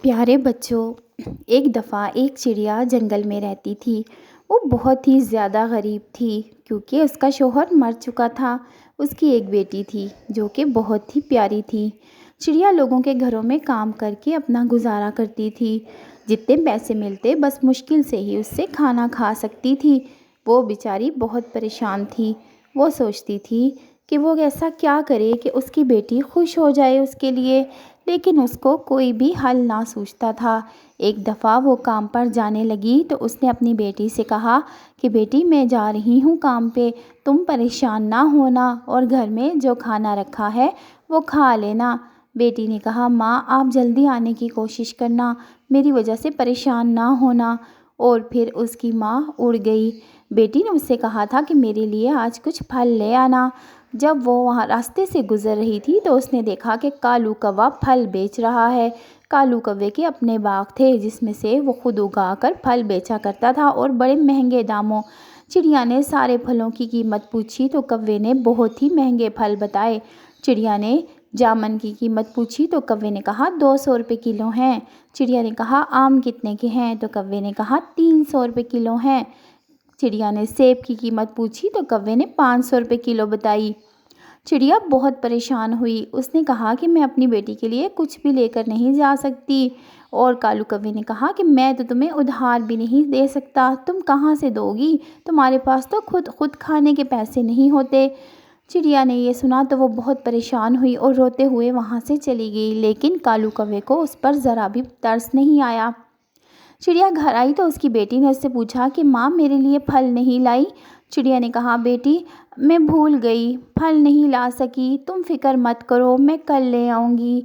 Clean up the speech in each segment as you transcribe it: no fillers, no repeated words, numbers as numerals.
پیارے بچوں، ایک دفعہ ایک چڑیا جنگل میں رہتی تھی۔ وہ بہت ہی زیادہ غریب تھی کیونکہ اس کا شوہر مر چکا تھا۔ اس کی ایک بیٹی تھی جو کہ بہت ہی پیاری تھی۔ چڑیا لوگوں کے گھروں میں کام کر کے اپنا گزارا کرتی تھی۔ جتنے پیسے ملتے بس مشکل سے ہی اس سے کھانا کھا سکتی تھی۔ وہ بیچاری بہت پریشان تھی۔ وہ سوچتی تھی کہ وہ ایسا کیا کرے کہ اس کی بیٹی خوش ہو جائے اس کے لیے، لیکن اس کو کوئی بھی حل نہ سوچتا تھا۔ ایک دفعہ وہ کام پر جانے لگی تو اس نے اپنی بیٹی سے کہا کہ بیٹی میں جا رہی ہوں کام پہ، تم پریشان نہ ہونا اور گھر میں جو کھانا رکھا ہے وہ کھا لینا۔ بیٹی نے کہا ماں آپ جلدی آنے کی کوشش کرنا، میری وجہ سے پریشان نہ ہونا، اور پھر اس کی ماں اڑ گئی۔ بیٹی نے اس سے کہا تھا کہ میرے لیے آج کچھ پھل لے آنا۔ جب وہ وہاں راستے سے گزر رہی تھی تو اس نے دیکھا کہ کالو کوا پھل بیچ رہا ہے۔ کالو کوے کے اپنے باغ تھے جس میں سے وہ خود اگا کر پھل بیچا کرتا تھا اور بڑے مہنگے داموں۔ چڑیا نے سارے پھلوں کی قیمت پوچھی تو کوے نے بہت ہی مہنگے پھل بتائے۔ چڑیا نے جامن کی قیمت پوچھی تو کوے نے کہا 200 روپے کلو ہیں۔ چڑیا نے کہا آم کتنے کے ہیں تو کوے نے کہا 300 روپے کلو ہیں۔ چڑیا نے سیب کی قیمت پوچھی تو کوے نے 500 روپے کلو بتائی۔ چڑیا بہت پریشان ہوئی۔ اس نے کہا کہ میں اپنی بیٹی کے لیے کچھ بھی لے کر نہیں جا سکتی، اور کالو کوے نے کہا کہ میں تو تمہیں ادھار بھی نہیں دے سکتا، تم کہاں سے دو گی، تمہارے پاس تو خود کھانے کے پیسے نہیں ہوتے۔ چڑیا نے یہ سنا تو وہ بہت پریشان ہوئی اور روتے ہوئے وہاں سے چلی گئی، لیکن کالو کوے کو اس پر ذرا بھی ترس نہیں آیا۔ چڑیا گھر آئی تو اس کی بیٹی نے اس سے پوچھا کہ ماں میرے لیے پھل نہیں لائی؟ چڑیا نے کہا بیٹی میں بھول گئی، پھل نہیں لا سکی، تم فکر مت کرو، میں کل لے آؤں گی۔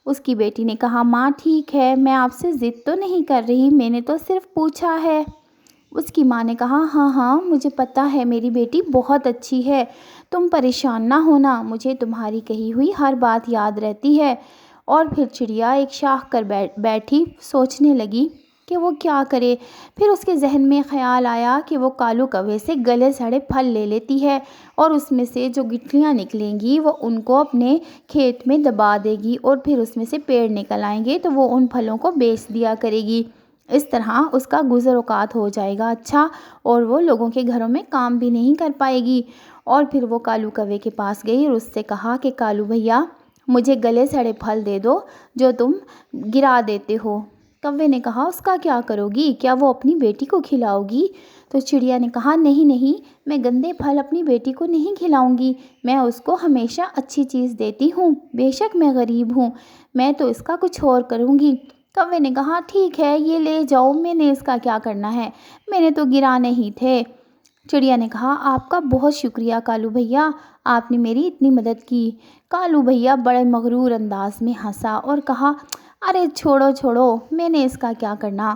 اس کی بیٹی نے کہا ماں ٹھیک ہے، میں آپ سے ضد تو نہیں کر رہی، میں نے تو صرف پوچھا ہے۔ اس کی ماں نے کہا ہاں مجھے پتہ ہے، میری بیٹی بہت اچھی ہے، تم پریشان نہ ہونا، مجھے تمہاری کہی ہوئی ہر بات یاد رہتی ہے۔ اور پھر چڑیا ایک شاخ پر بیٹھی سوچنے لگی کہ وہ کیا کرے۔ پھر اس کے ذہن میں خیال آیا کہ وہ کالو کوے سے گلے سڑے پھل لے لیتی ہے اور اس میں سے جو گٹلیاں نکلیں گی وہ ان کو اپنے کھیت میں دبا دے گی، اور پھر اس میں سے پیڑ نکل آئیں گے تو وہ ان پھلوں کو بیچ دیا کرے گی۔ اس طرح اس کا گزر اوقات ہو جائے گا اچھا، اور وہ لوگوں کے گھروں میں کام بھی نہیں کر پائے گی۔ اور پھر وہ کالو کوے کے پاس گئی اور اس سے کہا کہ کالو بھیا مجھے گلے سڑے پھل دے دو جو تم گرا دیتے ہو۔ کوے نے کہا اس کا کیا کرو گی، کیا وہ اپنی بیٹی کو کھلاؤ گی؟ تو چڑیا نے کہا نہیں، میں گندے پھل اپنی بیٹی کو نہیں کھلاؤں گی، میں اس کو ہمیشہ اچھی چیز دیتی ہوں، بے شک میں غریب ہوں، میں تو اس کا کچھ اور کروں گی۔ کوے نے کہا ٹھیک ہے یہ لے جاؤ، میں نے اس کا کیا کرنا ہے، میں نے تو گرانے ہی تھے۔ چڑیا نے کہا آپ کا بہت شکریہ کالو بھیا، آپ نے میری اتنی مدد کی۔ کالو بھیا بڑے مغرور انداز میں ہنسا اور کہا ارے چھوڑو، میں نے اس کا کیا کرنا۔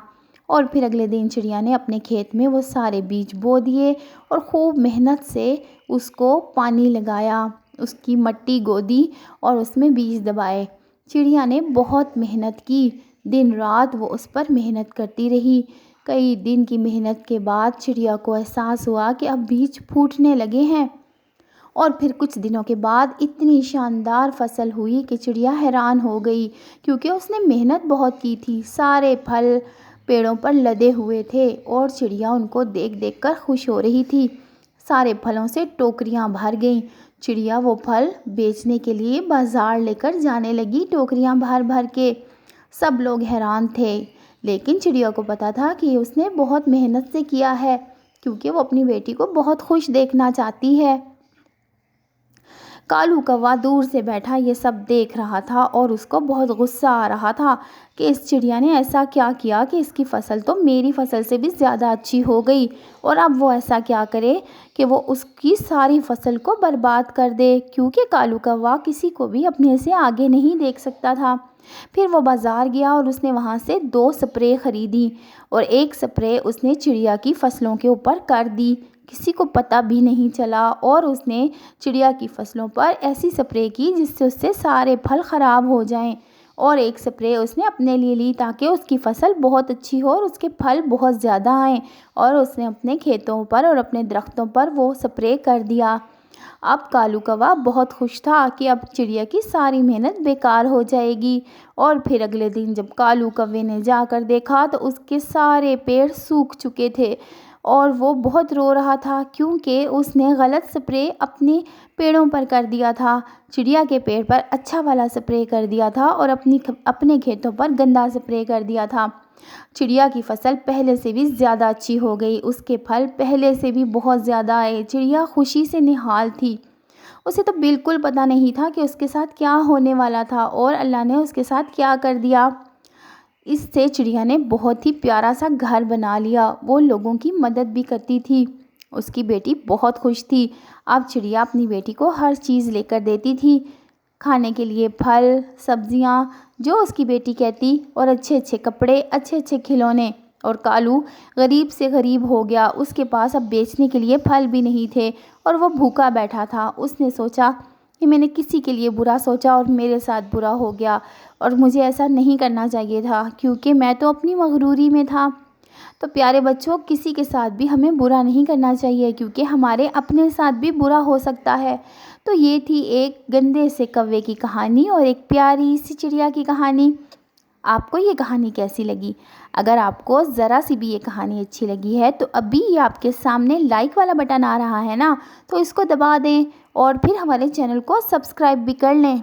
اور پھر اگلے دن چڑیا نے اپنے کھیت میں وہ سارے بیج بو دیے اور خوب محنت سے اس کو پانی لگایا، اس کی مٹی گودی اور اس میں بیج دبائے۔ چڑیا نے بہت محنت کی، دن رات وہ اس پر محنت کرتی رہی۔ کئی دن کی محنت کے بعد چڑیا کو احساس ہوا کہ اب بیج پھوٹنے لگے ہیں، اور پھر کچھ دنوں کے بعد اتنی شاندار فصل ہوئی کہ چڑیا حیران ہو گئی، کیونکہ اس نے محنت بہت کی تھی۔ سارے پھل پیڑوں پر لدے ہوئے تھے اور چڑیا ان کو دیکھ کر خوش ہو رہی تھی۔ سارے پھلوں سے ٹوکریاں بھر گئیں۔ چڑیا وہ پھل بیچنے کے لیے بازار لے کر جانے لگی، ٹوکریاں بھر کے۔ سب لوگ حیران تھے، لیکن چڑیا کو پتا تھا کہ اس نے بہت محنت سے کیا ہے، کیونکہ وہ اپنی بیٹی کو بہت خوش دیکھنا چاہتی ہے۔ کالو کوا دور سے بیٹھا یہ سب دیکھ رہا تھا اور اس کو بہت غصہ آ رہا تھا کہ اس چڑیا نے ایسا کیا کیا کہ اس کی فصل تو میری فصل سے بھی زیادہ اچھی ہو گئی، اور اب وہ ایسا کیا کرے کہ وہ اس کی ساری فصل کو برباد کر دے، کیونکہ کالو کوا کسی کو بھی اپنے سے آگے نہیں دیکھ سکتا تھا۔ پھر وہ بازار گیا اور اس نے وہاں سے 2 سپرے خریدی، اور ایک سپرے اس نے چڑیا کی فصلوں کے اوپر کر دی، کسی کو پتہ بھی نہیں چلا، اور اس نے چڑیا کی فصلوں پر ایسی سپرے کی جس سے اس سے سارے پھل خراب ہو جائیں، اور ایک سپرے اس نے اپنے لیے لی تاکہ اس کی فصل بہت اچھی ہو اور اس کے پھل بہت زیادہ آئیں، اور اس نے اپنے کھیتوں پر اور اپنے درختوں پر وہ سپرے کر دیا۔ اب کالو کوا بہت خوش تھا کہ اب چڑیا کی ساری محنت بیکار ہو جائے گی۔ اور پھر اگلے دن جب کالو کوے نے جا کر دیکھا تو اس کے سارے پیڑ سوکھ چکے تھے اور وہ بہت رو رہا تھا کیونکہ اس نے غلط سپرے اپنے پیڑوں پر کر دیا تھا۔ چڑیا کے پیڑ پر اچھا والا سپرے کر دیا تھا اور اپنے کھیتوں پر گندا سپرے کر دیا تھا۔ چڑیا کی فصل پہلے سے بھی زیادہ اچھی ہو گئی، اس کے پھل پہلے سے بھی بہت زیادہ آئے۔ چڑیا خوشی سے نہال تھی، اسے تو بالکل پتہ نہیں تھا کہ اس کے ساتھ کیا ہونے والا تھا اور اللہ نے اس کے ساتھ کیا کر دیا۔ اس سے چڑیا نے بہت ہی پیارا سا گھر بنا لیا، وہ لوگوں کی مدد بھی کرتی تھی۔ اس کی بیٹی بہت خوش تھی۔ اب چڑیا اپنی بیٹی کو ہر چیز لے کر دیتی تھی، کھانے کے لیے پھل، سبزیاں جو اس کی بیٹی کہتی، اور اچھے اچھے کپڑے، اچھے اچھے کھلونے۔ اور کالو غریب سے غریب ہو گیا، اس کے پاس اب بیچنے کے لیے پھل بھی نہیں تھے اور وہ بھوکا بیٹھا تھا۔ اس نے سوچا کہ میں نے کسی کے لیے برا سوچا اور میرے ساتھ برا ہو گیا، اور مجھے ایسا نہیں کرنا چاہیے تھا کیونکہ میں تو اپنی مغروری میں تھا۔ تو پیارے بچوں، کسی کے ساتھ بھی ہمیں برا نہیں کرنا چاہیے کیونکہ ہمارے اپنے ساتھ بھی برا ہو سکتا ہے۔ تو یہ تھی ایک گندے سے کوے کی کہانی اور ایک پیاری سی چڑیا کی کہانی۔ آپ کو یہ کہانی کیسی لگی؟ اگر آپ کو ذرا سی بھی یہ کہانی اچھی لگی ہے تو ابھی یہ آپ کے سامنے لائک والا بٹن آ رہا ہے نا، تو اس کو دبا دیں اور پھر ہمارے چینل کو سبسکرائب بھی کر لیں۔